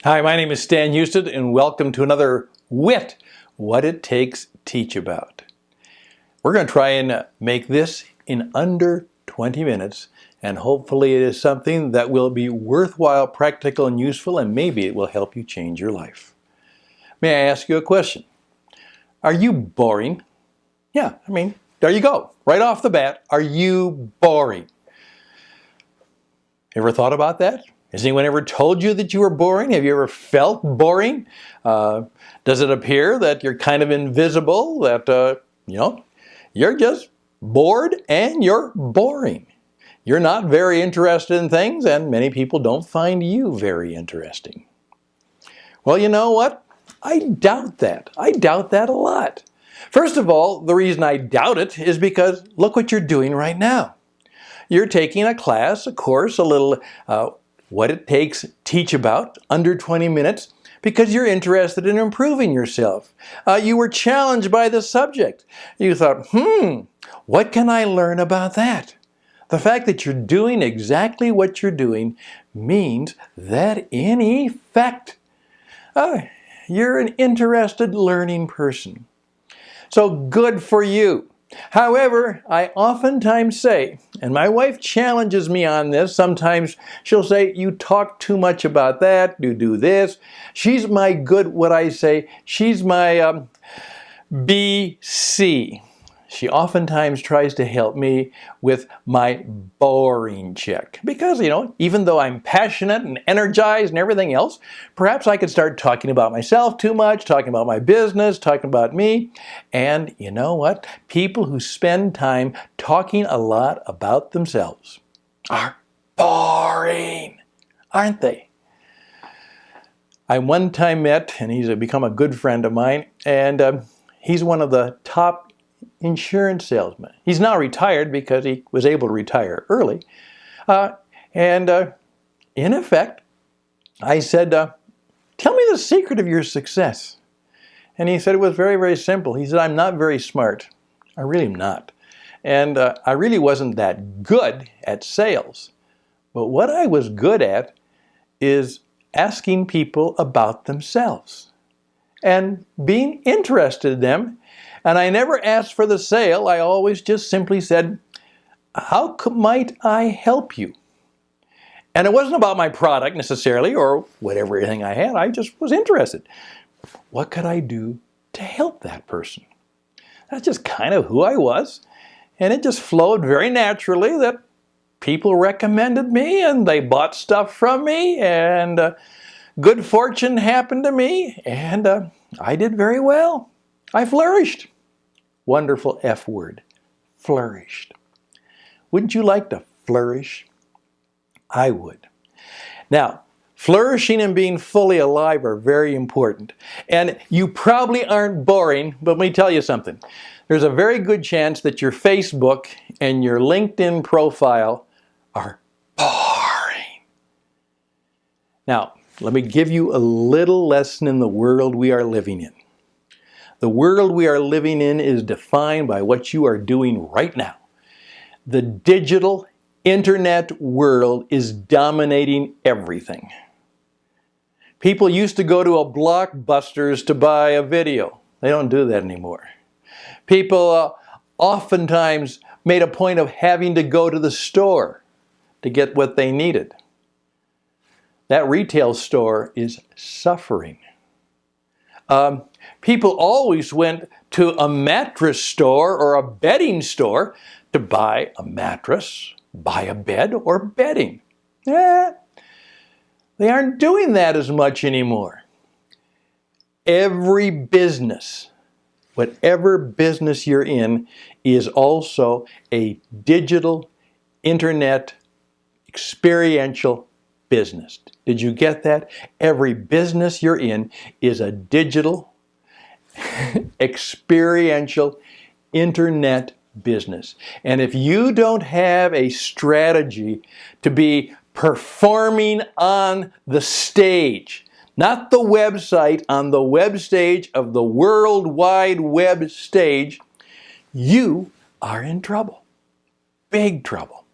Hi, my name is Stan Houston, and welcome to another WiT, What It Takes TeachAbout. We're going to try and make this in under 20 minutes, and hopefully it is something that will be worthwhile, practical, and useful, and maybe it will help you change your life. May I ask you a question? Are you boring? Yeah, there you go. Right off the bat, are you boring? Ever thought about that? Has anyone ever told you that you were boring? Have you ever felt boring? Does it appear that you're kind of invisible, that, you're just bored and you're boring? You're not very interested in things, and many people don't find you very interesting. Well, you know what? I doubt that. I doubt that a lot. First of all, the reason I doubt it is because look what you're doing right now. You're taking a class, a course, a little What It Takes TeachAbout, under 20 minutes, because you're interested in improving yourself. You were challenged by the subject. You thought, what can I learn about that? The fact that you're doing exactly what you're doing means that in effect, you're an interested learning person. So good for you. However, I oftentimes say, and my wife challenges me on this, sometimes she'll say, you talk too much about that, you do this. She's my she's my BC. She oftentimes tries to help me with my boring check. Because, even though I'm passionate and energized and everything else, perhaps I could start talking about myself too much, talking about my business, talking about me. And you know what? People who spend time talking a lot about themselves are boring, aren't they? I one time met, and he's become a good friend of mine, and he's one of the top insurance salesman. He's now retired because he was able to retire early. In effect, I said, tell me the secret of your success. And he said it was very, very simple. He said, I'm not very smart. I really am not. And I really wasn't that good at sales. But what I was good at is asking people about themselves and being interested in them. And I never asked for the sale. I always just simply said, how might I help you? And it wasn't about my product necessarily or whatever thing I had. I just was interested. What could I do to help that person? That's just kind of who I was. And it just flowed very naturally that people recommended me and they bought stuff from me, and good fortune happened to me, and I did very well. I flourished. Wonderful F word, flourished. Wouldn't you like to flourish? I would. Now, flourishing and being fully alive are very important. And you probably aren't boring, but let me tell you something. There's a very good chance that your Facebook and your LinkedIn profile are boring. Now, let me give you a little lesson in the world we are living in. The world we are living in is defined by what you are doing right now. The digital internet world is dominating everything. People used to go to a Blockbusters to buy a video. They don't do that anymore. People oftentimes made a point of having to go to the store to get what they needed. That retail store is suffering. People always went to a mattress store or a bedding store to buy a mattress, buy a bed, or bedding. They aren't doing that as much anymore. Every business, whatever business you're in, is also a digital, internet, experiential business. Did you get that? Every business you're in is a digital, experiential, internet business. And if you don't have a strategy to be performing on the stage, not the website, on the web stage of the World Wide Web stage, you are in trouble. Big trouble.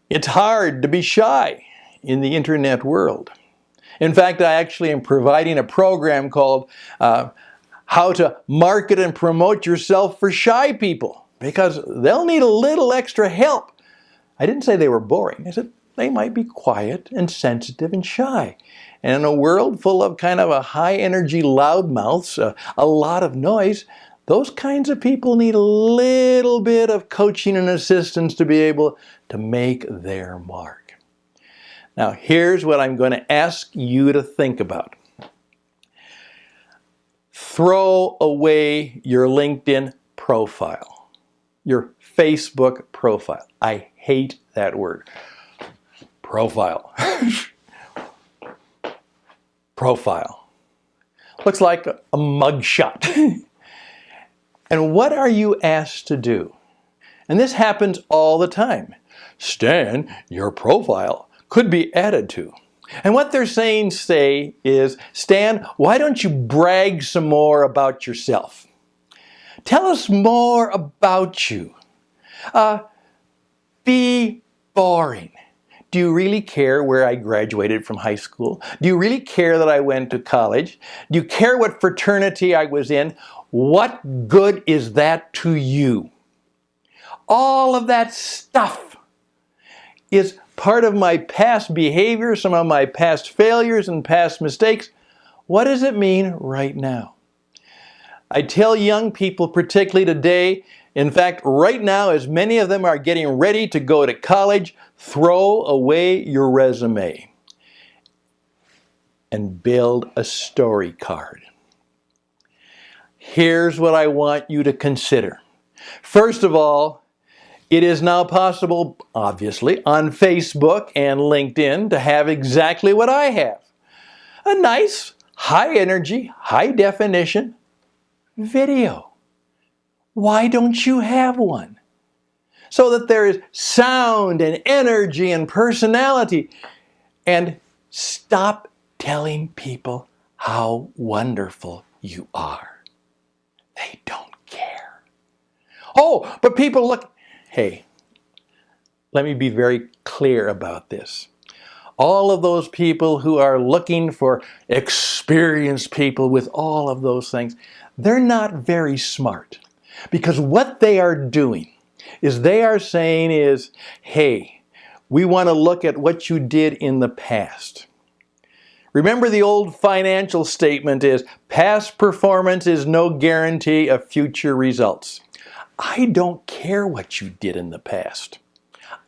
It's hard to be shy in the internet world. In fact, I actually am providing a program called How to Market and Promote Yourself for Shy People, because they'll need a little extra help. I didn't say they were boring. I said they might be quiet and sensitive and shy. And in a world full of kind of a high energy loudmouths, a lot of noise, those kinds of people need a little bit of coaching and assistance to be able to make their mark. Now, here's what I'm going to ask you to think about. Throw away your LinkedIn profile, your Facebook profile. I hate that word. Profile. Profile. Looks like a mugshot. And what are you asked to do? And this happens all the time. Stan, your profile could be added to. And what they're saying is, Stan, why don't you brag some more about yourself? Tell us more about you. Be boring. Do you really care where I graduated from high school? Do you really care that I went to college? Do you care what fraternity I was in? What good is that to you? All of that stuff is part of my past behavior, some of my past failures and past mistakes. What does it mean right now? I tell young people, particularly today, in fact, right now, as many of them are getting ready to go to college, throw away your resume and build a story card. Here's what I want you to consider. First of all, it is now possible, obviously, on Facebook and LinkedIn to have exactly what I have. A nice, high energy, high definition video. Why don't you have one? So that there is sound and energy and personality. And stop telling people how wonderful you are. They don't care. Oh, but people look. Hey, let me be very clear about this. All of those people who are looking for experienced people with all of those things, they're not very smart. Because what they are doing is they are saying is, hey, we want to look at what you did in the past. Remember the old financial statement is, past performance is no guarantee of future results. I don't care what you did in the past.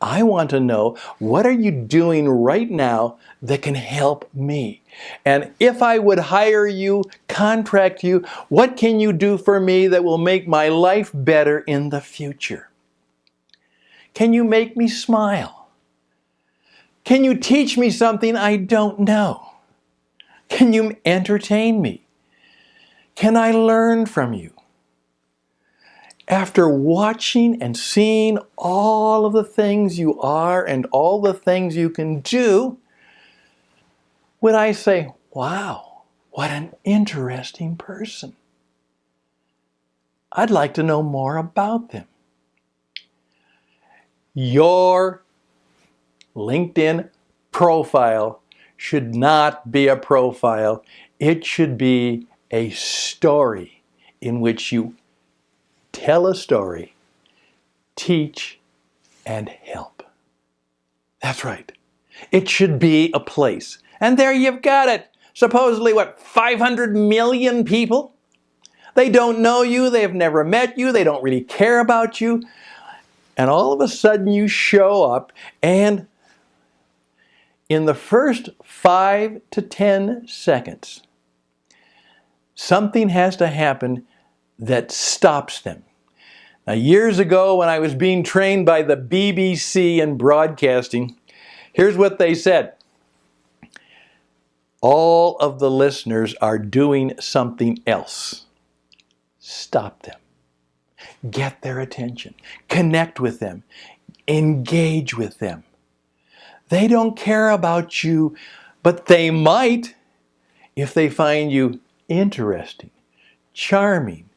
I want to know, what are you doing right now that can help me? And if I would hire you, contract you, what can you do for me that will make my life better in the future? Can you make me smile? Can you teach me something I don't know? Can you entertain me? Can I learn from you? After watching and seeing all of the things you are and all the things you can do, would I say, wow, what an interesting person. I'd like to know more about them. Your LinkedIn profile should not be a profile. It should be a story in which you tell a story, teach, and help. That's right. It should be a place. And there you've got it. Supposedly, 500 million people? They don't know you, they've never met you, they don't really care about you. And all of a sudden you show up, and in the first 5 to 10 seconds, something has to happen that stops them. Now, years ago, when I was being trained by the BBC in broadcasting, here's what they said. All of the listeners are doing something else. Stop them. Get their attention. Connect with them. Engage with them. They don't care about you, but they might if they find you interesting, charming,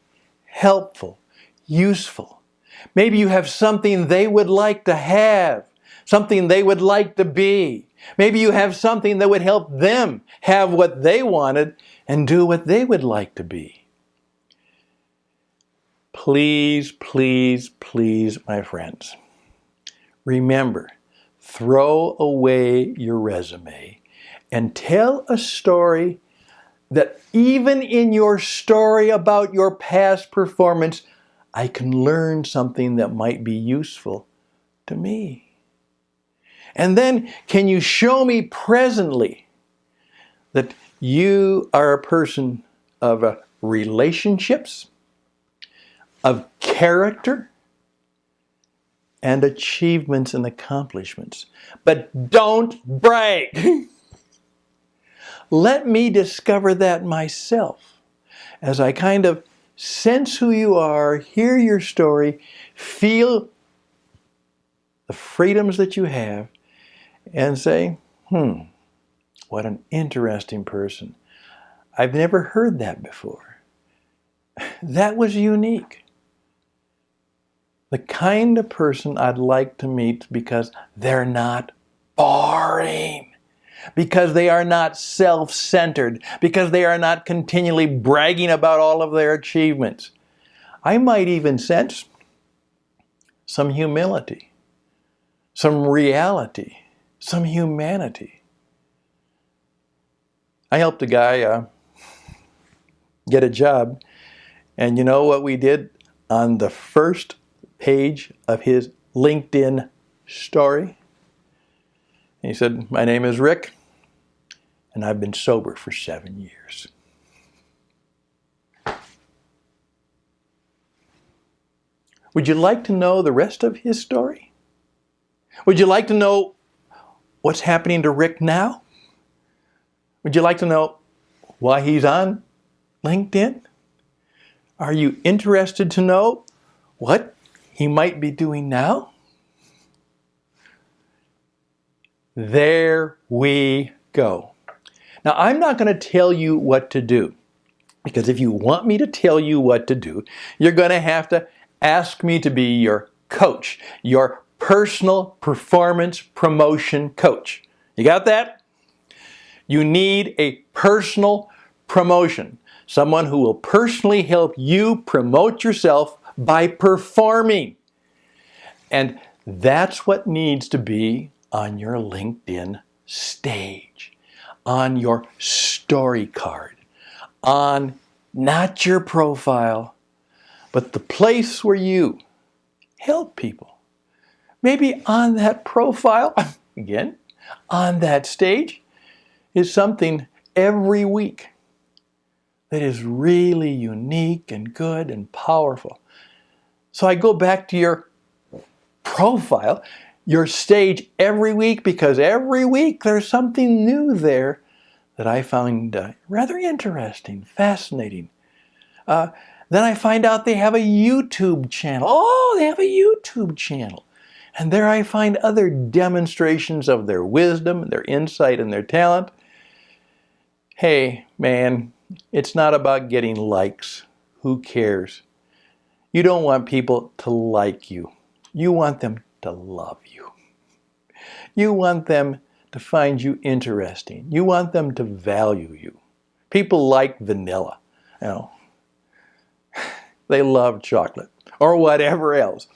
helpful, useful. Maybe you have something they would like to have, something they would like to be, Maybe you have something that would help them have what they wanted and do what they would like to be. Please, please, please, my friends, remember, throw away your resume and tell a story that even in your story about your past performance, I can learn something that might be useful to me. And then, can you show me presently that you are a person of relationships, of character, and achievements and accomplishments? But don't brag. Let me discover that myself as I kind of sense who you are, hear your story, feel the freedoms that you have, and say, what an interesting person. I've never heard that before. That was unique. The kind of person I'd like to meet because they're not boring, because they are not self-centered, because they are not continually bragging about all of their achievements. I might even sense some humility, some reality, some humanity. I helped a guy get a job, and you know what we did on the first page of his LinkedIn story? He said, "My name is Rick, and I've been sober for 7 years." Would you like to know the rest of his story? Would you like to know what's happening to Rick now? Would you like to know why he's on LinkedIn? Are you interested to know what he might be doing now? There we go. Now, I'm not going to tell you what to do, because if you want me to tell you what to do, you're going to have to ask me to be your coach, your personal performance promotion coach. You got that? You need a personal promotion, someone who will personally help you promote yourself by performing. And that's what needs to be on your LinkedIn stage, on your story card, on not your profile, but the place where you help people. Maybe on that profile, again, on that stage, is something every week that is really unique and good and powerful. So I go back to your profile, your stage every week, because every week there's something new there that I found rather interesting, fascinating. Then I find out they have a YouTube channel. Oh, they have a YouTube channel. And there I find other demonstrations of their wisdom, their insight, and their talent. Hey, man, it's not about getting likes. Who cares? You don't want people to like you. You want them to love you. You want them to find you interesting. You want them to value you. People like vanilla, you know. They love chocolate or whatever else.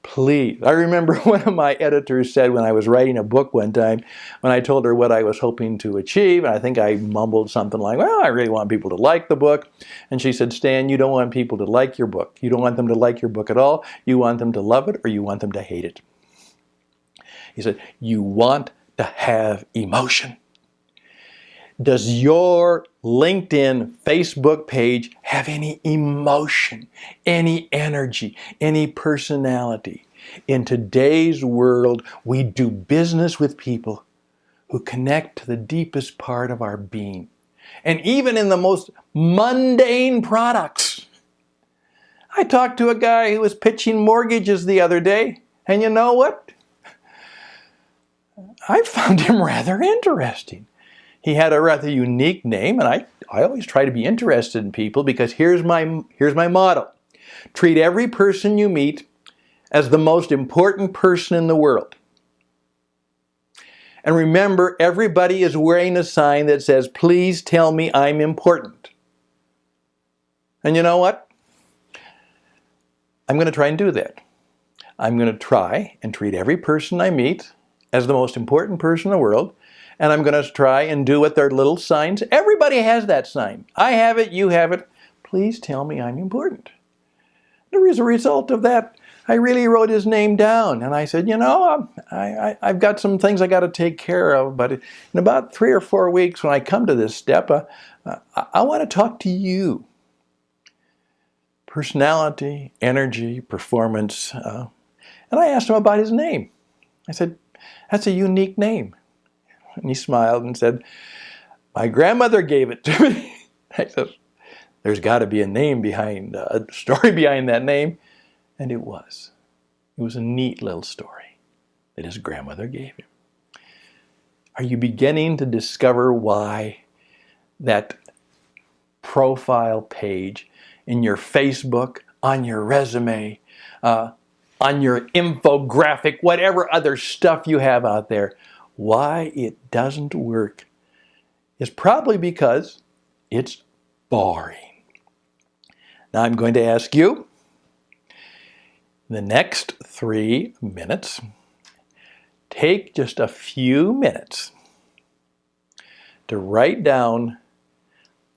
Please. I remember one of my editors said when I was writing a book one time, when I told her what I was hoping to achieve, and I think I mumbled something like, well, I really want people to like the book. And she said, Stan, you don't want people to like your book. You don't want them to like your book at all. You want them to love it or you want them to hate it. He said, you want to have emotion. Does your LinkedIn, Facebook page have any emotion, any energy, any personality? In today's world, we do business with people who connect to the deepest part of our being. And even in the most mundane products. I talked to a guy who was pitching mortgages the other day, and you know what? I found him rather interesting. He had a rather unique name, and I always try to be interested in people because here's my motto. Treat every person you meet as the most important person in the world. And remember, everybody is wearing a sign that says, please tell me I'm important. And you know what? I'm going to try and do that. I'm going to try and treat every person I meet as the most important person in the world. And I'm going to try and do what their little signs. Everybody has that sign. I have it, you have it. Please tell me I'm important. As a result of that, I really wrote his name down. And I said, you know, I've got some things I got to take care of. But in about 3 or 4 weeks when I come to this step, I want to talk to you. Personality, energy, performance. And I asked him about his name. I said, that's a unique name. And he smiled and said, my grandmother gave it to me. I said, there's got to be a name behind, a story behind that name. And it was. It was a neat little story that his grandmother gave him. Are you beginning to discover why that profile page in your Facebook, on your resume, on your infographic, whatever other stuff you have out there, why it doesn't work is probably because it's boring. Now I'm going to ask you, the next 3 minutes, take just a few minutes to write down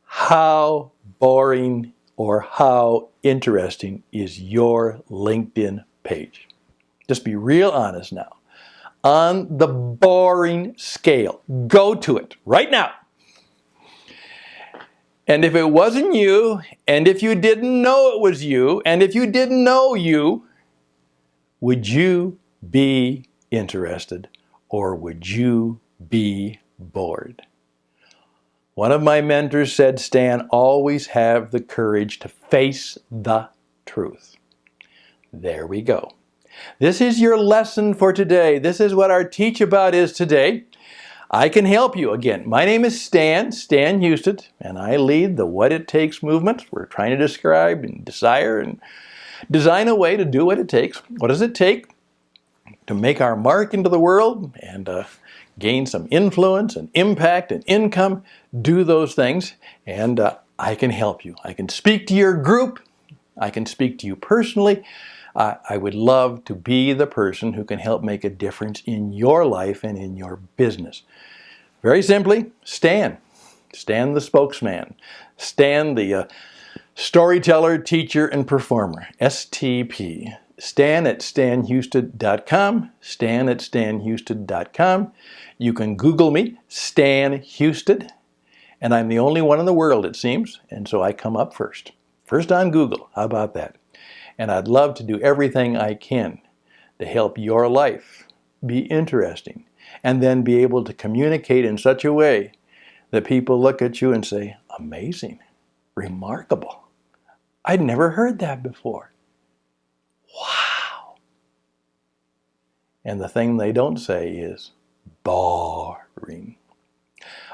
how boring or how interesting is your LinkedIn page. Just be real honest now. On the boring scale, go to it right now. And if it wasn't you, and if you didn't know it was you, and if you didn't know you, would you be interested or would you be bored? One of my mentors said, Stan, always have the courage to face the truth. There we go. This is your lesson for today. This is what our Teach About is today. I can help you. Again, my name is Stan Houston, and I lead the What It Takes movement. We're trying to describe and desire and design a way to do what it takes. What does it take to make our mark into the world and gain some influence and impact and income? Do those things, and I can help you. I can speak to your group. I can speak to you personally. I would love to be the person who can help make a difference in your life and in your business. Very simply, Stan. Stan the spokesman. Stan the storyteller, teacher, and performer. STP. Stan at stanhouston.com. Stan at stanhouston.com. You can Google me, Stan Houston. And I'm the only one in the world, it seems, and so I come up first. First on Google. How about that? And I'd love to do everything I can to help your life be interesting and then be able to communicate in such a way that people look at you and say, amazing, remarkable. I'd never heard that before. Wow. And the thing they don't say is boring.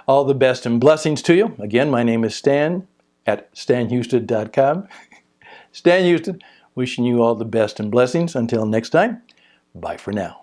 All the best and blessings to you. Again, my name is Stan at stanhouston.com. Stan Houston, wishing you all the best and blessings. Until next time, bye for now.